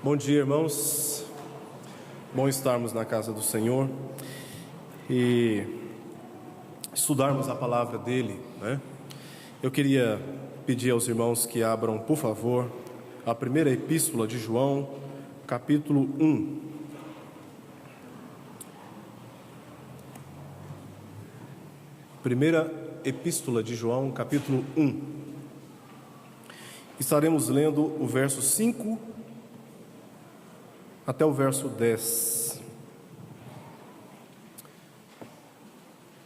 Bom dia, irmãos. Bom estarmos na casa do Senhor e estudarmos a palavra dele, né? Eu queria pedir aos irmãos que abram, por favor, a primeira epístola de João, capítulo 1. Primeira epístola de João, capítulo 1. Estaremos lendo o verso 5 até o verso 10.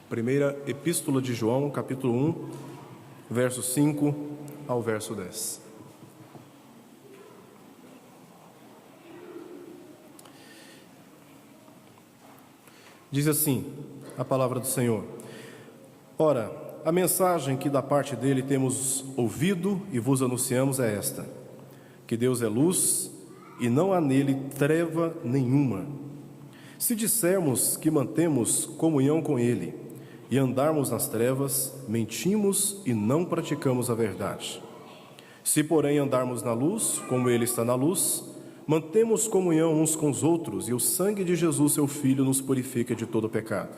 Primeira epístola de João, capítulo 1, verso 5 ao verso 10. Diz assim a palavra do Senhor: Ora, a mensagem que da parte dele temos ouvido e vos anunciamos é esta: que Deus é luz e não há nele treva nenhuma. Se dissermos que mantemos comunhão com ele e andarmos nas trevas, mentimos e não praticamos a verdade. Se, porém, andarmos na luz, como ele está na luz, mantemos comunhão uns com os outros, e o sangue de Jesus, seu Filho, nos purifica de todo pecado.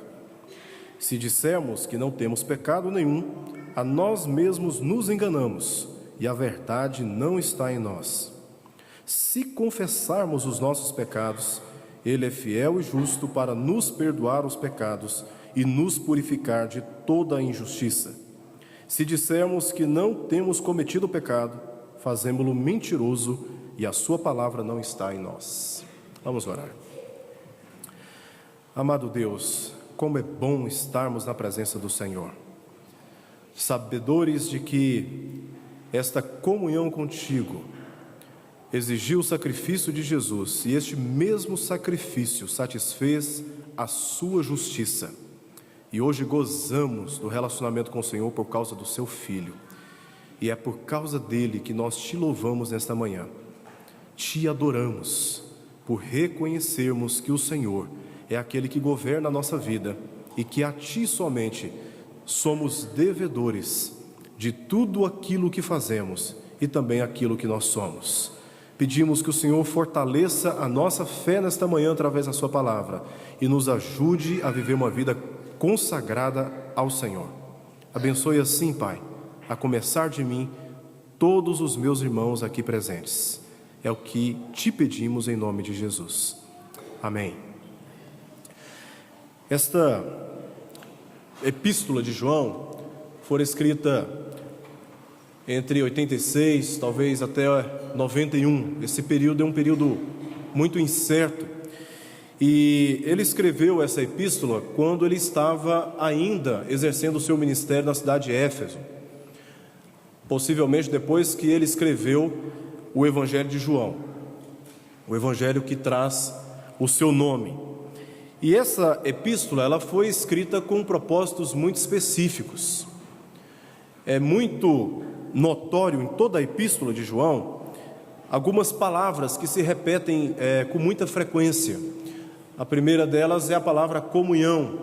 Se dissermos que não temos pecado nenhum, a nós mesmos nos enganamos, e a verdade não está em nós. Se confessarmos os nossos pecados, ele é fiel e justo para nos perdoar os pecados e nos purificar de toda a injustiça. Se dissermos que não temos cometido pecado, fazemo-lo mentiroso e a sua palavra não está em nós. Vamos orar. Amado Deus, como é bom estarmos na presença do Senhor, sabedores de que esta comunhão contigo exigiu o sacrifício de Jesus, e este mesmo sacrifício satisfez a sua justiça. E hoje gozamos do relacionamento com o Senhor por causa do seu Filho. E é por causa dele que nós te louvamos nesta manhã. Te adoramos por reconhecermos que o Senhor é aquele que governa a nossa vida e que a ti somente somos devedores de tudo aquilo que fazemos e também aquilo que nós somos. Pedimos que o Senhor fortaleça a nossa fé nesta manhã através da sua palavra e nos ajude a viver uma vida consagrada ao Senhor. Abençoe assim, Pai, a começar de mim, todos os meus irmãos aqui presentes. É o que te pedimos em nome de Jesus. Amém. Esta epístola de João foi escrita entre 86, talvez até 91. Esse período é um período muito incerto. E ele escreveu essa epístola quando ele estava ainda exercendo o seu ministério na cidade de Éfeso. Possivelmente depois que ele escreveu o Evangelho de João, o Evangelho que traz o seu nome. E essa epístola, ela foi escrita com propósitos muito específicos. É muito notório em toda a epístola de João algumas palavras que se repetem com muita frequência. A primeira delas é a palavra comunhão.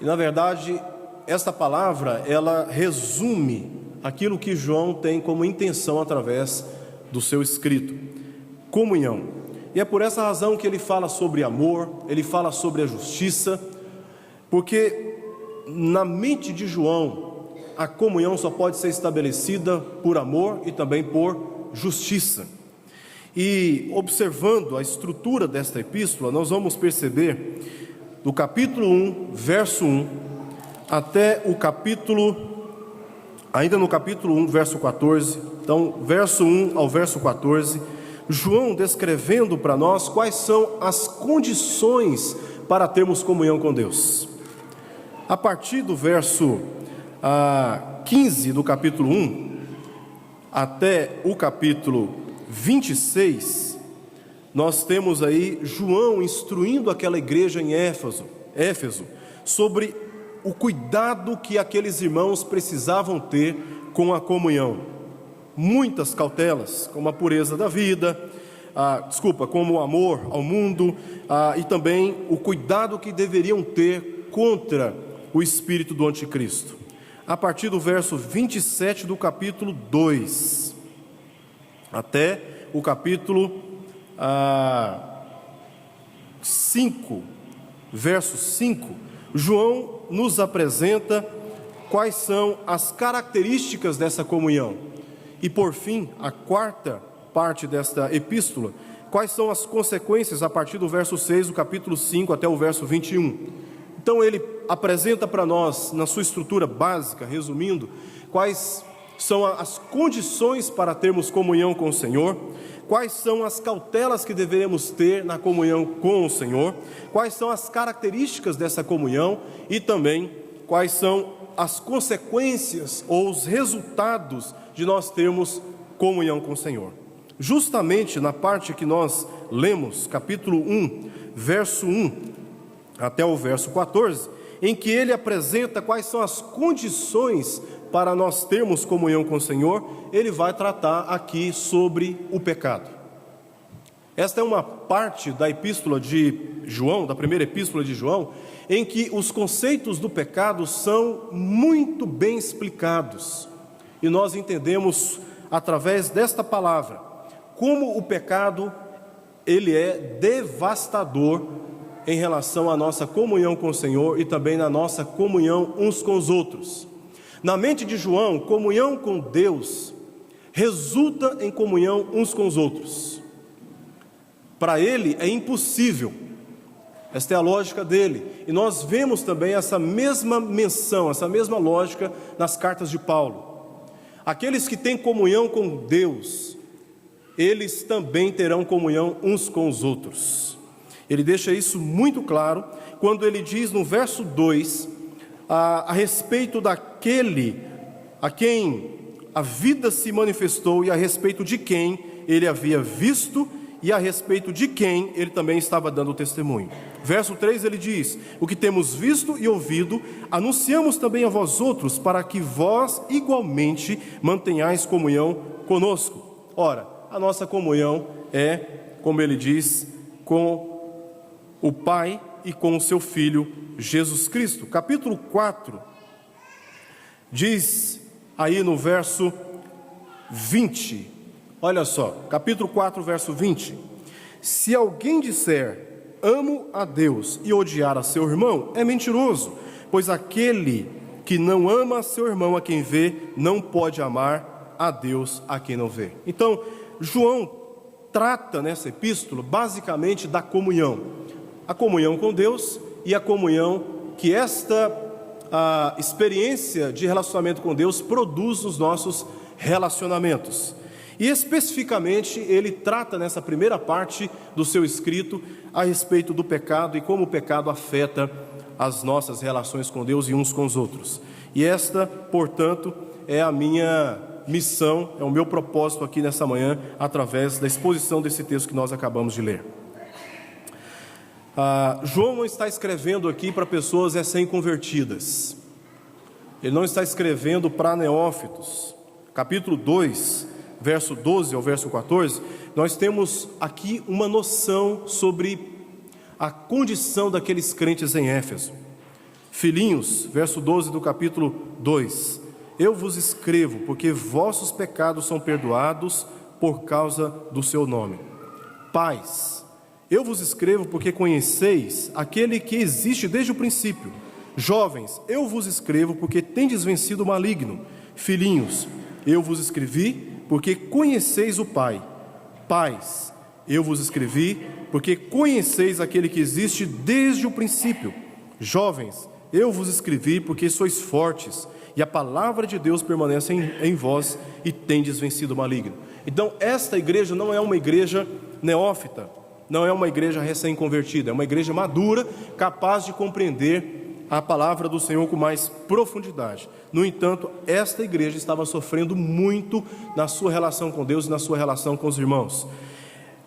E na verdade, esta palavra, ela resume aquilo que João tem como intenção através do seu escrito: comunhão. E é por essa razão que ele fala sobre amor, ele fala sobre a justiça, porque na mente de João a comunhão só pode ser estabelecida por amor e também por justiça. E observando a estrutura desta epístola, nós vamos perceber do capítulo 1, verso 1, até o ainda no capítulo 1, verso 14, então, verso 1 ao verso 14, João descrevendo para nós quais são as condições para termos comunhão com Deus. A partir do verso 15 do capítulo 1 até o capítulo 26, nós temos aí João instruindo aquela igreja em Éfeso sobre o cuidado que aqueles irmãos precisavam ter com a comunhão. Muitas cautelas, como a pureza da vida, como o amor ao mundo, e também o cuidado que deveriam ter contra o espírito do anticristo. A partir do verso 27 do capítulo 2 até o capítulo 5, verso 5, João nos apresenta quais são as características dessa comunhão. E por fim, a quarta parte desta epístola, quais são as consequências a partir do verso 6 do capítulo 5 até o verso 21. Então ele apresenta para nós, na sua estrutura básica, resumindo, quais são as condições para termos comunhão com o Senhor, quais são as cautelas que deveremos ter na comunhão com o Senhor, quais são as características dessa comunhão e também quais são as consequências ou os resultados de nós termos comunhão com o Senhor. Justamente na parte que nós lemos, capítulo 1, verso 1 até o verso 14, em que ele apresenta quais são as condições para nós termos comunhão com o Senhor, ele vai tratar aqui sobre o pecado. Esta é uma parte da epístola de João, da primeira epístola de João, em que os conceitos do pecado são muito bem explicados. E nós entendemos, através desta palavra, como o pecado, ele é devastador em relação à nossa comunhão com o Senhor e também na nossa comunhão uns com os outros. Na mente de João, comunhão com Deus resulta em comunhão uns com os outros. Para ele é impossível. Esta é a lógica dele. E nós vemos também essa mesma menção, essa mesma lógica nas cartas de Paulo. Aqueles que têm comunhão com Deus, eles também terão comunhão uns com os outros. Ele deixa isso muito claro quando ele diz no verso 2, a respeito daquele a quem a vida se manifestou e a respeito de quem ele havia visto e a respeito de quem ele também estava dando testemunho. Verso 3 ele diz: o que temos visto e ouvido, anunciamos também a vós outros, para que vós igualmente mantenhais comunhão conosco. Ora, a nossa comunhão é, como ele diz, com o Pai e com o seu Filho Jesus Cristo. Capítulo 4 diz aí no verso 20, olha só, capítulo 4, verso 20: se alguém disser, amo a Deus, e odiar a seu irmão, é mentiroso, pois aquele que não ama a seu irmão a quem vê, não pode amar a Deus a quem não vê. Então, João trata nessa epístola basicamente da comunhão, a comunhão com Deus e a comunhão que a experiência de relacionamento com Deus produz nos nossos relacionamentos. E especificamente ele trata nessa primeira parte do seu escrito a respeito do pecado e como o pecado afeta as nossas relações com Deus e uns com os outros. E esta, portanto, é a minha missão, é o meu propósito aqui nessa manhã, através da exposição desse texto que nós acabamos de ler. João não está escrevendo aqui para pessoas recém-convertidas. Ele não está escrevendo para neófitos. Capítulo 2, verso 12 ao verso 14, nós temos aqui uma noção sobre a condição daqueles crentes em Éfeso. Filhinhos, verso 12 do capítulo 2: eu vos escrevo porque vossos pecados são perdoados por causa do seu nome. Pais, eu vos escrevo porque conheceis aquele que existe desde o princípio. Jovens, eu vos escrevo porque tendes vencido o maligno. Filhinhos, eu vos escrevi porque conheceis o Pai. Pais, eu vos escrevi porque conheceis aquele que existe desde o princípio. Jovens, eu vos escrevi porque sois fortes e a palavra de Deus permanece em vós e tendes vencido o maligno. Então, esta igreja não é uma igreja neófita, não é uma igreja recém-convertida, é uma igreja madura, capaz de compreender a palavra do Senhor com mais profundidade. No entanto, esta igreja estava sofrendo muito na sua relação com Deus e na sua relação com os irmãos.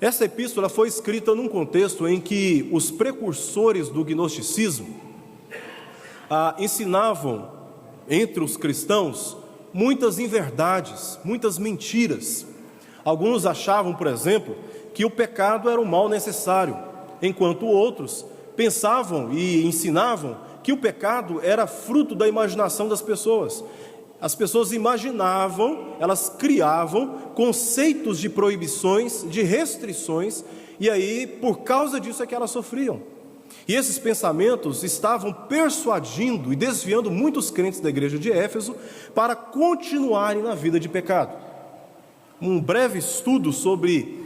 Essa epístola foi escrita num contexto em que os precursores do gnosticismo ensinavam entre os cristãos muitas inverdades, muitas mentiras. Alguns achavam, por exemplo, que o pecado era um mal necessário, enquanto outros pensavam e ensinavam que o pecado era fruto da imaginação das pessoas. As pessoas imaginavam, elas criavam conceitos de proibições, de restrições, e aí, por causa disso é que elas sofriam. E esses pensamentos estavam persuadindo e desviando muitos crentes da igreja de Éfeso para continuarem na vida de pecado. Um breve estudo sobre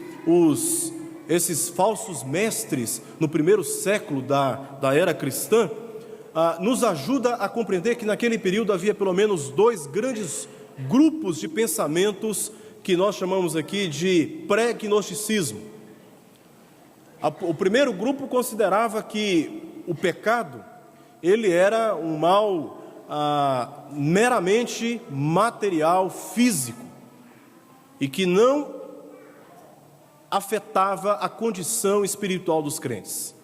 esses falsos mestres no primeiro século da era cristã nos ajuda a compreender que naquele período havia pelo menos 2 grandes grupos de pensamentos que nós chamamos aqui de pré-gnosticismo. O primeiro grupo considerava que o pecado ele era um mal meramente material, físico, e que não afetava a condição espiritual dos crentes.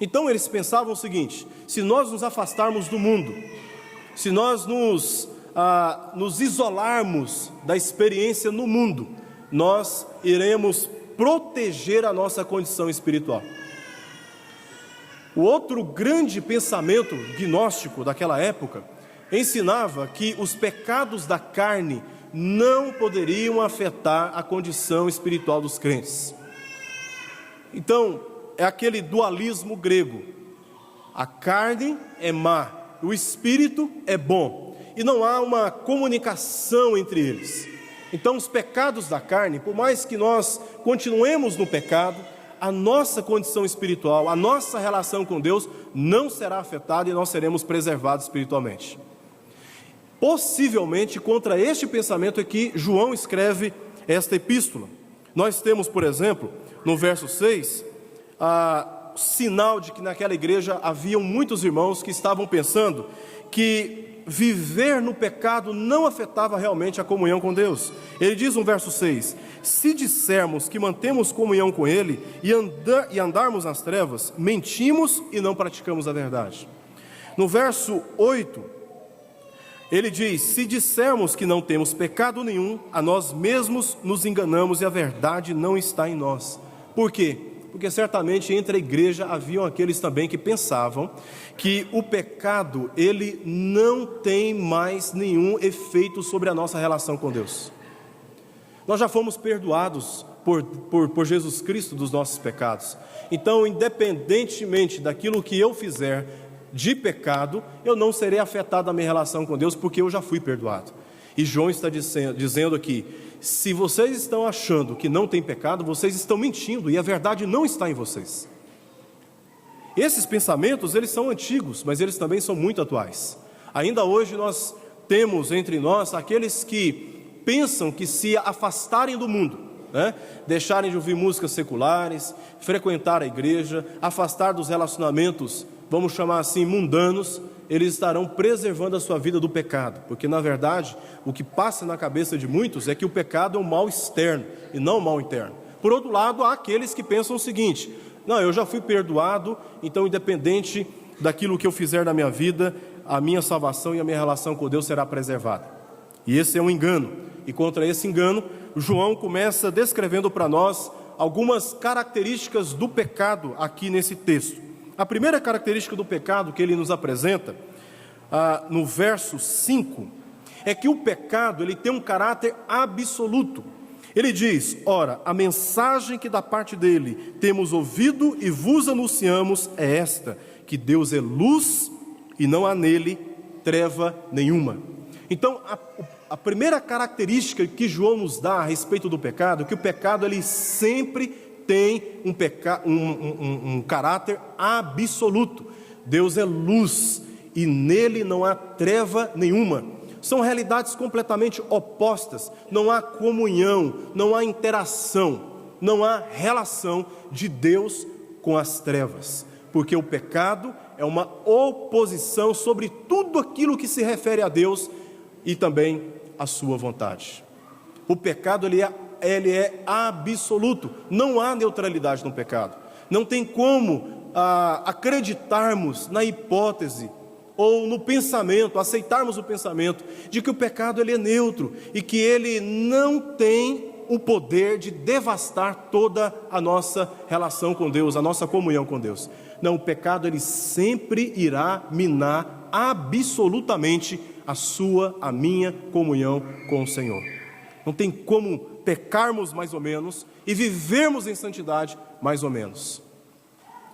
Então eles pensavam o seguinte: se nós nos afastarmos do mundo, se nós nos isolarmos da experiência no mundo, nós iremos proteger a nossa condição espiritual. O outro grande pensamento gnóstico daquela época ensinava que os pecados da carne não poderiam afetar a condição espiritual dos crentes. Então, é aquele dualismo grego: a carne é má, o espírito é bom, e não há uma comunicação entre eles. Então, os pecados da carne, por mais que nós continuemos no pecado, a nossa condição espiritual, a nossa relação com Deus não será afetada e nós seremos preservados espiritualmente. Possivelmente contra este pensamento é que João escreve esta epístola. Nós temos, por exemplo, no verso 6, sinal de que naquela igreja haviam muitos irmãos que estavam pensando que viver no pecado não afetava realmente a comunhão com Deus. Ele diz no verso 6: se dissermos que mantemos comunhão com Ele e andarmos nas trevas, mentimos e não praticamos a verdade. No verso 8, ele diz: se dissermos que não temos pecado nenhum, a nós mesmos nos enganamos e a verdade não está em nós. Por quê? Porque certamente entre a igreja haviam aqueles também que pensavam que o pecado, ele não tem mais nenhum efeito sobre a nossa relação com Deus. Nós já fomos perdoados por Jesus Cristo dos nossos pecados. Então, independentemente daquilo que eu fizer de pecado, eu não serei afetado na minha relação com Deus, porque eu já fui perdoado. E João está dizendo aqui: se vocês estão achando que não tem pecado, vocês estão mentindo, e a verdade não está em vocês. Esses pensamentos, eles são antigos, mas eles também são muito atuais. Ainda hoje nós temos entre nós aqueles que pensam que se afastarem do mundo, deixarem de ouvir músicas seculares, frequentar a igreja, afastar dos relacionamentos, vamos chamar assim, mundanos, eles estarão preservando a sua vida do pecado, porque na verdade o que passa na cabeça de muitos é que o pecado é um mal externo e não um mal interno. Por outro lado, há aqueles que pensam o seguinte: não, eu já fui perdoado, então independente daquilo que eu fizer na minha vida, a minha salvação e a minha relação com Deus será preservada. E esse é um engano, e contra esse engano, João começa descrevendo para nós algumas características do pecado aqui nesse texto. A primeira característica do pecado que ele nos apresenta, no verso 5, é que o pecado ele tem um caráter absoluto. Ele diz: ora, a mensagem que da parte dele temos ouvido e vos anunciamos é esta, que Deus é luz e não há nele treva nenhuma. Então, a primeira característica que João nos dá a respeito do pecado é que o pecado ele sempre tem um caráter absoluto. Deus é luz e nele não há treva nenhuma. São realidades completamente opostas. Não há comunhão, não há interação, não há relação de Deus com as trevas, porque o pecado é uma oposição sobre tudo aquilo que se refere a Deus e também a sua vontade. O pecado ele é absoluto, não há neutralidade no pecado. Não tem como acreditarmos na hipótese ou no pensamento, aceitarmos o pensamento de que o pecado ele é neutro e que ele não tem o poder de devastar toda a nossa relação com Deus, a nossa comunhão com Deus. Não, o pecado ele sempre irá minar absolutamente a sua, a minha comunhão com o Senhor. Não tem como pecarmos mais ou menos e vivermos em santidade mais ou menos.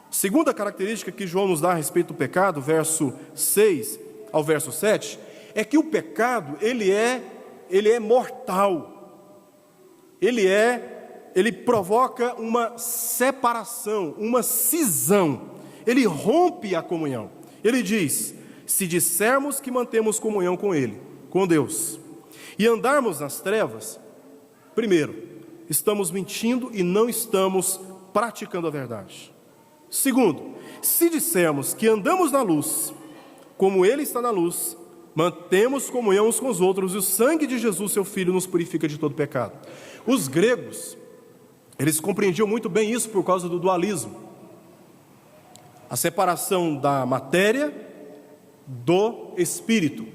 Segunda característica que João nos dá a respeito do pecado, verso 6 ao verso 7, é que o pecado, ele é mortal. Ele provoca uma separação, uma cisão. Ele rompe a comunhão. Ele diz: se dissermos que mantemos comunhão com Ele, com Deus, e andarmos nas trevas, primeiro, estamos mentindo e não estamos praticando a verdade. Segundo, se dissermos que andamos na luz, como Ele está na luz, mantemos comunhão uns com os outros, e o sangue de Jesus, seu Filho, nos purifica de todo pecado. Os gregos, eles compreendiam muito bem isso por causa do dualismo. A separação da matéria do espírito.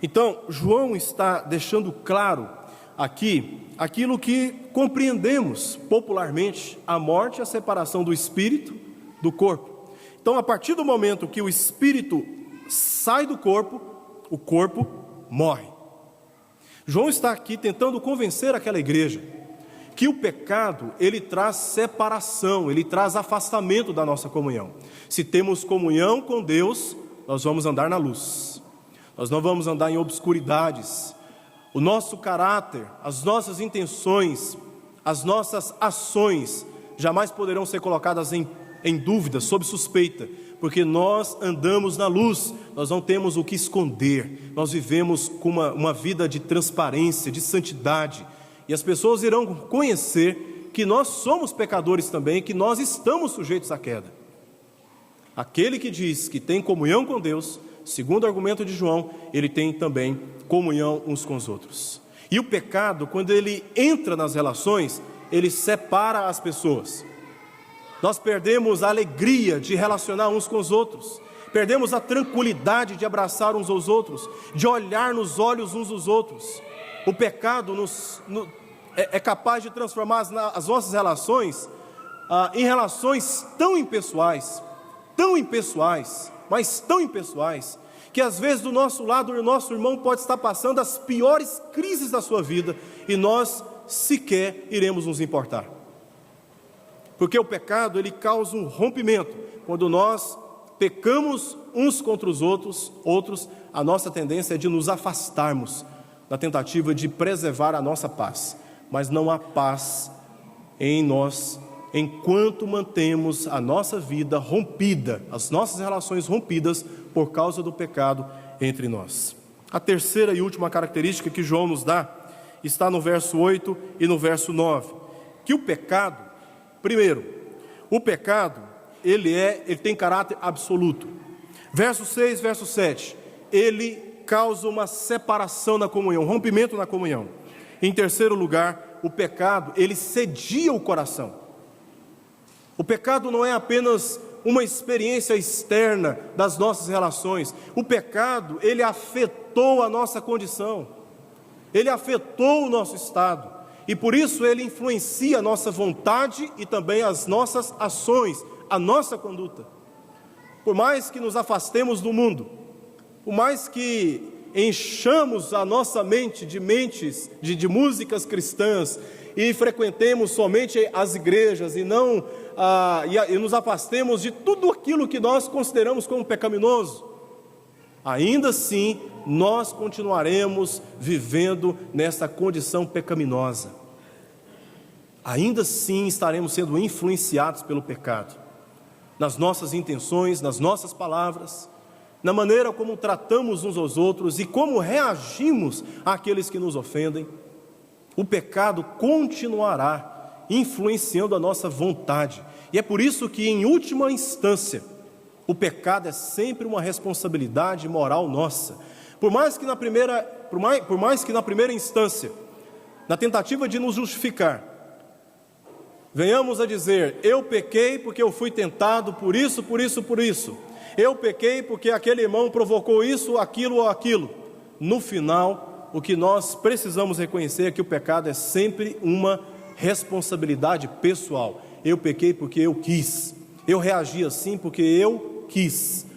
Então, João está deixando claro aqui aquilo que compreendemos popularmente: a morte e a separação do espírito do corpo. Então, a partir do momento que o espírito sai do corpo, o corpo morre. João está aqui tentando convencer aquela igreja que o pecado, ele traz separação, ele traz afastamento da nossa comunhão. Se temos comunhão com Deus, nós vamos andar na luz. Nós não vamos andar em obscuridades. O nosso caráter, as nossas intenções, as nossas ações jamais poderão ser colocadas em dúvida, sob suspeita, porque nós andamos na luz, nós não temos o que esconder, nós vivemos com uma vida de transparência, de santidade, e as pessoas irão conhecer que nós somos pecadores também, que nós estamos sujeitos à queda. Aquele que diz que tem comunhão com Deus, segundo o argumento de João, ele tem também comunhão uns com os outros. E o pecado, quando ele entra nas relações, ele separa as pessoas. Nós perdemos a alegria de relacionar uns com os outros, perdemos a tranquilidade de abraçar uns aos outros, de olhar nos olhos uns dos outros. O pecado é capaz de transformar as nossas relações em relações tão impessoais, mas tão impessoais, que às vezes do nosso lado o nosso irmão pode estar passando as piores crises da sua vida e nós sequer iremos nos importar. Porque o pecado, ele causa um rompimento. Quando nós pecamos uns contra os outros, a nossa tendência é de nos afastarmos, na tentativa de preservar a nossa paz. Mas não há paz em nós enquanto mantemos a nossa vida rompida, as nossas relações rompidas por causa do pecado entre nós. A terceira e última característica que João nos dá está no verso 8 e no verso 9, que o pecado, primeiro, o pecado, ele tem caráter absoluto. Verso 6, verso 7, ele causa uma separação na comunhão, um rompimento na comunhão. Em terceiro lugar, o pecado, ele sedia o coração. O pecado não é apenas uma experiência externa das nossas relações. O pecado, ele afetou a nossa condição, ele afetou o nosso estado, e por isso ele influencia a nossa vontade e também as nossas ações, a nossa conduta. Por mais que nos afastemos do mundo, por mais que enchamos a nossa mente de músicas cristãs e frequentemos somente as igrejas e nos afastemos de tudo aquilo que nós consideramos como pecaminoso, ainda assim nós continuaremos vivendo nessa condição pecaminosa. Ainda assim estaremos sendo influenciados pelo pecado, nas nossas intenções, nas nossas palavras, na maneira como tratamos uns aos outros e como reagimos àqueles que nos ofendem. O pecado continuará influenciando a nossa vontade. E é por isso que, em última instância, o pecado é sempre uma responsabilidade moral nossa. Por mais que na primeira instância, na tentativa de nos justificar, venhamos a dizer: eu pequei porque eu fui tentado por isso. Eu pequei porque aquele irmão provocou isso, aquilo ou aquilo. No final, o que nós precisamos reconhecer é que o pecado é sempre uma responsabilidade pessoal. Eu pequei porque eu quis. Eu reagi assim porque eu quis,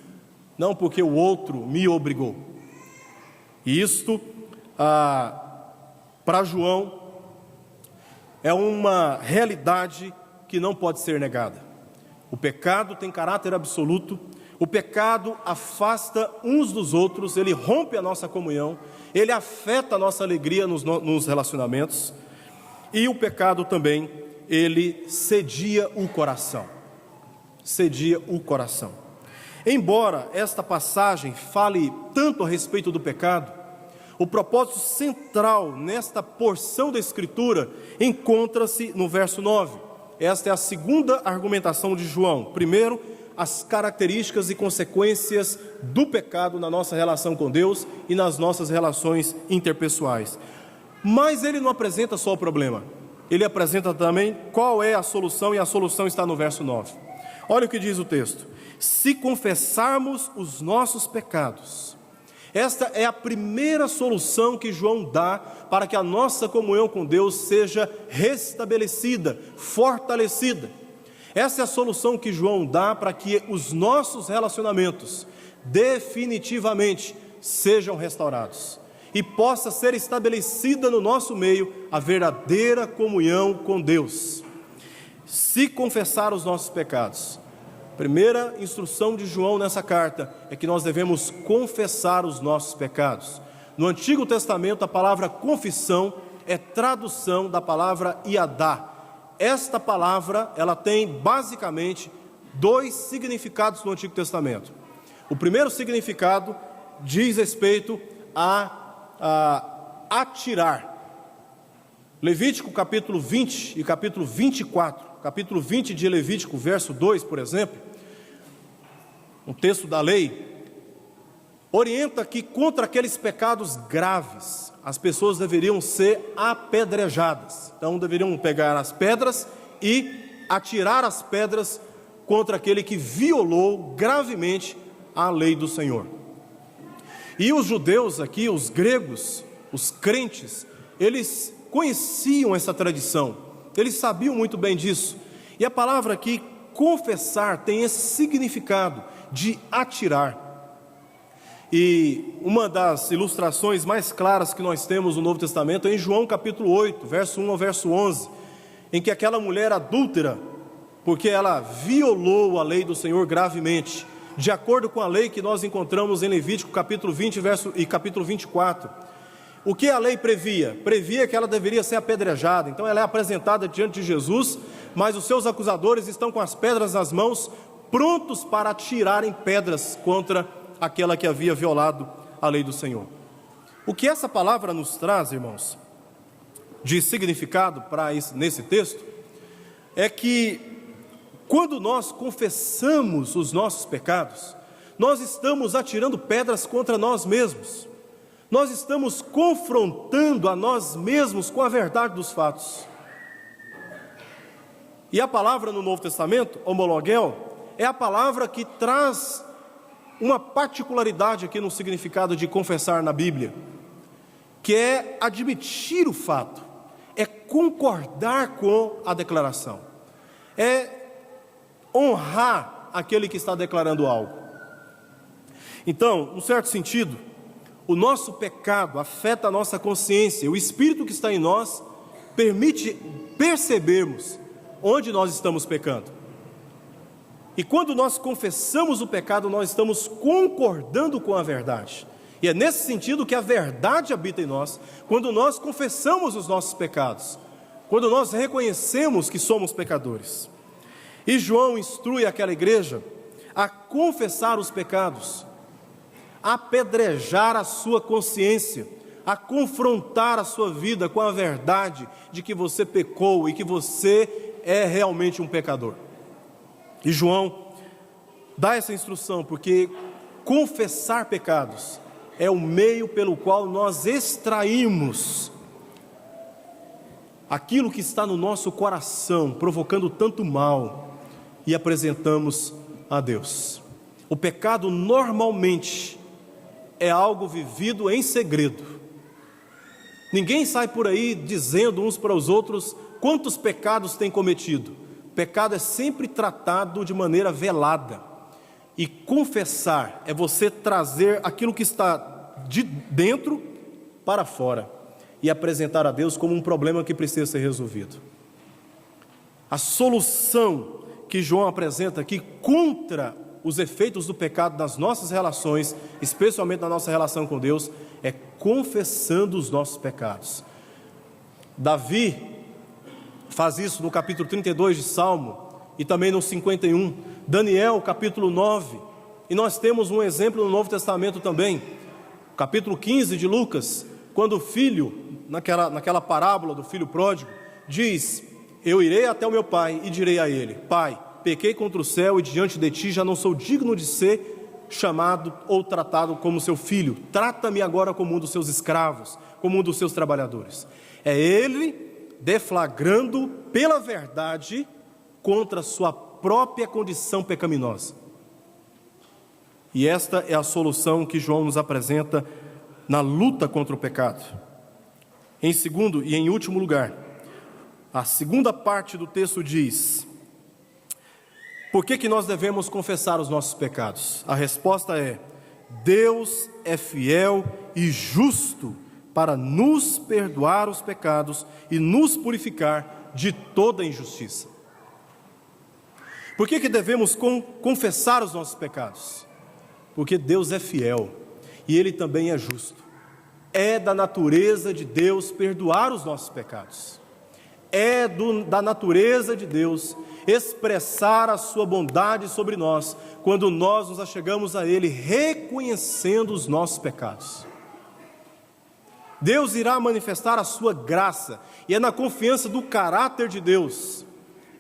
não porque o outro me obrigou. E isto, para João, é uma realidade que não pode ser negada. O pecado tem caráter absoluto, o pecado afasta uns dos outros, ele rompe a nossa comunhão, ele afeta a nossa alegria nos relacionamentos, e o pecado também, ele cedia o coração. Cedia o coração. Embora esta passagem fale tanto a respeito do pecado, o propósito central nesta porção da Escritura encontra-se no verso 9. Esta é a segunda argumentação de João. Primeiro, as características e consequências do pecado na nossa relação com Deus e nas nossas relações interpessoais. Mas ele não apresenta só o problema, ele apresenta também qual é a solução, e a solução está no verso 9. Olha o que diz o texto: se confessarmos os nossos pecados. Esta é a primeira solução que João dá para que a nossa comunhão com Deus seja restabelecida, fortalecida. Essa é a solução que João dá para que os nossos relacionamentos definitivamente sejam restaurados e possa ser estabelecida no nosso meio a verdadeira comunhão com Deus. Se confessar os nossos pecados. Primeira instrução de João nessa carta é que nós devemos confessar os nossos pecados. No Antigo Testamento, a palavra confissão é tradução da palavra iadá. Esta palavra, ela tem basicamente dois significados no Antigo Testamento. O primeiro significado diz respeito a atirar. Levítico capítulo 20 e capítulo 24, capítulo 20 de Levítico, verso 2, por exemplo, um texto da lei, orienta que contra aqueles pecados graves, as pessoas deveriam ser apedrejadas. Então deveriam pegar as pedras e atirar as pedras contra aquele que violou gravemente a lei do Senhor. E os judeus aqui, os gregos, os crentes, eles conheciam essa tradição, eles sabiam muito bem disso. E a palavra aqui, confessar, tem esse significado de atirar. E uma das ilustrações mais claras que nós temos no Novo Testamento é em João capítulo 8, verso 1 ao verso 11, em que aquela mulher adúltera, porque ela violou a lei do Senhor gravemente, de acordo com a lei que nós encontramos em Levítico capítulo 20 e capítulo 24, o que a lei previa? Previa que ela deveria ser apedrejada. Então ela é apresentada diante de Jesus, mas os seus acusadores estão com as pedras nas mãos, prontos para atirarem pedras contra aquela que havia violado a lei do Senhor. O que essa palavra nos traz, irmãos, de significado nesse texto, é que quando nós confessamos os nossos pecados, nós estamos atirando pedras contra nós mesmos. Nós estamos confrontando a nós mesmos com a verdade dos fatos. E a palavra no Novo Testamento, homologel, é a palavra que traz uma particularidade aqui no significado de confessar na Bíblia, que é admitir o fato, é concordar com a declaração, é honrar aquele que está declarando algo. Então, num certo sentido, o nosso pecado afeta a nossa consciência, o Espírito que está em nós permite percebermos onde nós estamos pecando. E quando nós confessamos o pecado, nós estamos concordando com a verdade. E é nesse sentido que a verdade habita em nós, quando nós confessamos os nossos pecados, quando nós reconhecemos que somos pecadores. E João instrui aquela igreja a confessar os pecados, a apedrejar a sua consciência, a confrontar a sua vida com a verdade de que você pecou e que você é realmente um pecador. E João dá essa instrução, porque confessar pecados é o meio pelo qual nós extraímos aquilo que está no nosso coração, provocando tanto mal, e apresentamos a Deus. O pecado normalmente é algo vivido em segredo. Ninguém sai por aí dizendo uns para os outros quantos pecados tem cometido. Pecado é sempre tratado de maneira velada. E confessar é você trazer aquilo que está de dentro para fora e apresentar a Deus como um problema que precisa ser resolvido. A solução que João apresenta aqui contra os efeitos do pecado nas nossas relações, especialmente na nossa relação com Deus, é confessando os nossos pecados. Davi faz isso no capítulo 32 de Salmo e também no 51, Daniel capítulo 9, e nós temos um exemplo no Novo Testamento também, capítulo 15 de Lucas, quando o filho, naquela parábola do filho pródigo, diz: eu irei até o meu pai e direi a ele: Pai, pequei contra o céu e diante de ti já não sou digno de ser chamado ou tratado como seu filho, trata-me agora como um dos seus escravos, como um dos seus trabalhadores. É ele deflagrando pela verdade contra a sua própria condição pecaminosa. E esta é a solução que João nos apresenta na luta contra o pecado. Em segundo e em último lugar, a segunda parte do texto diz: por que nós devemos confessar os nossos pecados? A resposta é: Deus é fiel e justo para nos perdoar os pecados e nos purificar de toda injustiça. Por que devemos confessar os nossos pecados? Porque Deus é fiel e Ele também é justo. É da natureza de Deus perdoar os nossos pecados. É da natureza de Deus expressar a sua bondade sobre nós, quando nós nos achegamos a Ele reconhecendo os nossos pecados. Deus irá manifestar a sua graça, e é na confiança do caráter de Deus,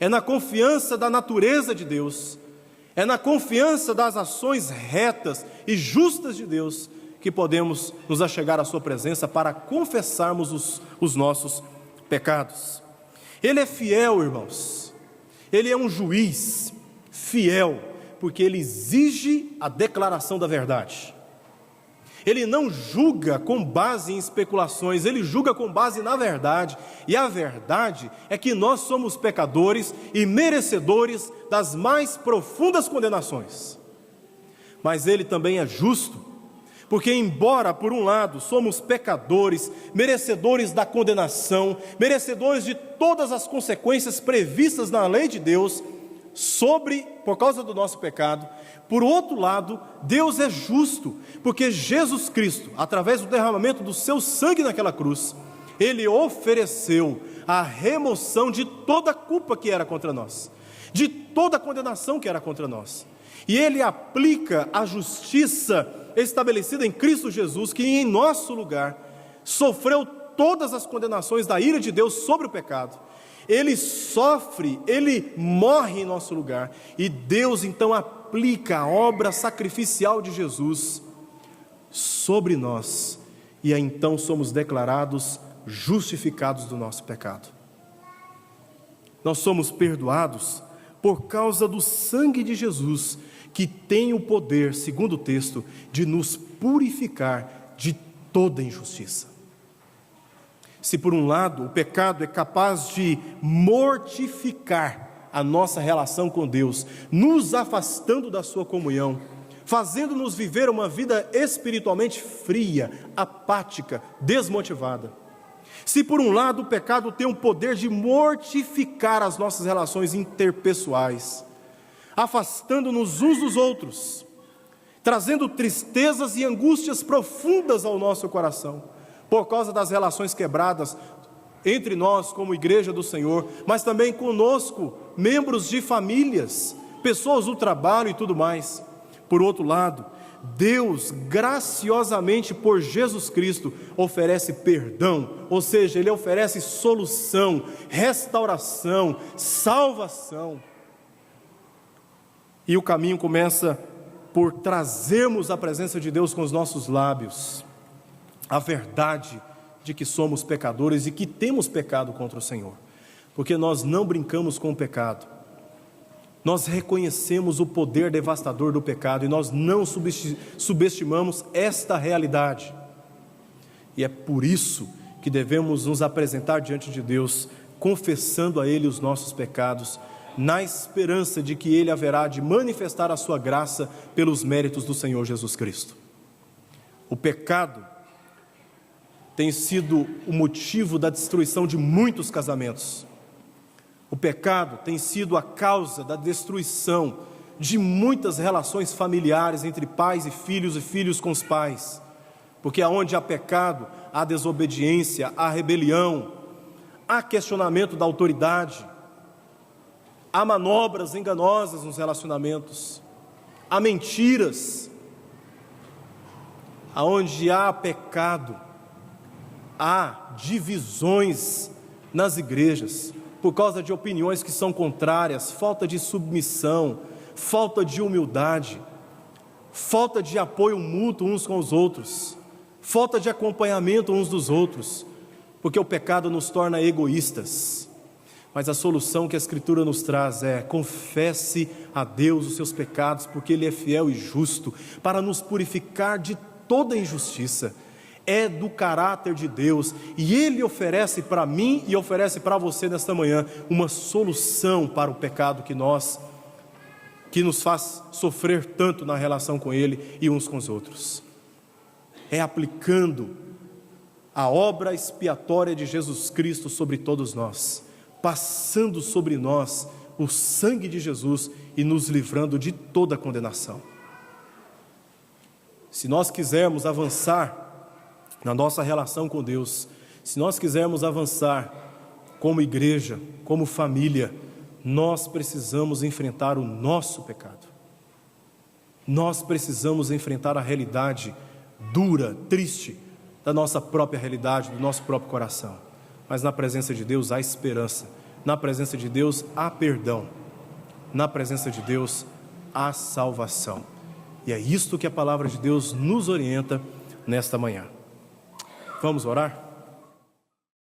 é na confiança da natureza de Deus, é na confiança das ações retas e justas de Deus, que podemos nos achegar à sua presença para confessarmos os nossos pecados. Ele é fiel, irmãos. Ele é um juiz fiel, porque ele exige a declaração da verdade. Ele não julga com base em especulações, ele julga com base na verdade. E a verdade é que nós somos pecadores e merecedores das mais profundas condenações. Mas ele também é justo, porque embora por um lado somos pecadores, merecedores da condenação, merecedores de todas as consequências previstas na lei de Deus, por causa do nosso pecado, por outro lado, Deus é justo, porque Jesus Cristo, através do derramamento do seu sangue naquela cruz, Ele ofereceu a remoção de toda a culpa que era contra nós, de toda a condenação que era contra nós. E Ele aplica a justiça estabelecida em Cristo Jesus, que em nosso lugar sofreu todas as condenações da ira de Deus sobre o pecado. Ele sofre, Ele morre em nosso lugar, e Deus então aplica a obra sacrificial de Jesus sobre nós, e aí então somos declarados justificados do nosso pecado. Nós somos perdoados por causa do sangue de Jesus, que tem o poder, segundo o texto, de nos purificar de toda injustiça. Se por um lado o pecado é capaz de mortificar a nossa relação com Deus, nos afastando da sua comunhão, fazendo-nos viver uma vida espiritualmente fria, apática, desmotivada. Se por um lado o pecado tem o poder de mortificar as nossas relações interpessoais, afastando-nos uns dos outros, trazendo tristezas e angústias profundas ao nosso coração, por causa das relações quebradas entre nós como igreja do Senhor, mas também conosco, membros de famílias, pessoas do trabalho e tudo mais. Por outro lado, Deus graciosamente por Jesus Cristo oferece perdão, ou seja, Ele oferece solução, restauração, salvação. E o caminho começa por trazermos a presença de Deus com os nossos lábios a verdade de que somos pecadores e que temos pecado contra o Senhor, porque nós não brincamos com o pecado, nós reconhecemos o poder devastador do pecado e nós não subestimamos esta realidade, e é por isso que devemos nos apresentar diante de Deus, confessando a Ele os nossos pecados, na esperança de que Ele haverá de manifestar a sua graça pelos méritos do Senhor Jesus Cristo. O pecado tem sido o motivo da destruição de muitos casamentos. O pecado tem sido a causa da destruição de muitas relações familiares entre pais e filhos com os pais. Porque aonde há pecado, há desobediência, há rebelião, há questionamento da autoridade, há manobras enganosas nos relacionamentos, há mentiras. Aonde há pecado, há divisões nas igrejas, por causa de opiniões que são contrárias, falta de submissão, falta de humildade, falta de apoio mútuo uns com os outros, falta de acompanhamento uns dos outros, porque o pecado nos torna egoístas. Mas a solução que a Escritura nos traz é: confesse a Deus os seus pecados, porque Ele é fiel e justo para nos purificar de toda injustiça. É do caráter de Deus, e Ele oferece para mim e oferece para você nesta manhã uma solução para o pecado que nos faz sofrer tanto na relação com Ele e uns com os outros. É aplicando a obra expiatória de Jesus Cristo sobre todos nós, passando sobre nós o sangue de Jesus e nos livrando de toda condenação. Se nós quisermos avançar na nossa relação com Deus, se nós quisermos avançar como igreja, como família, nós precisamos enfrentar o nosso pecado. Nós precisamos enfrentar a realidade dura, triste, da nossa própria realidade, do nosso próprio coração. Mas na presença de Deus há esperança, na presença de Deus há perdão, na presença de Deus há salvação. E é isto que a palavra de Deus nos orienta nesta manhã. Vamos orar?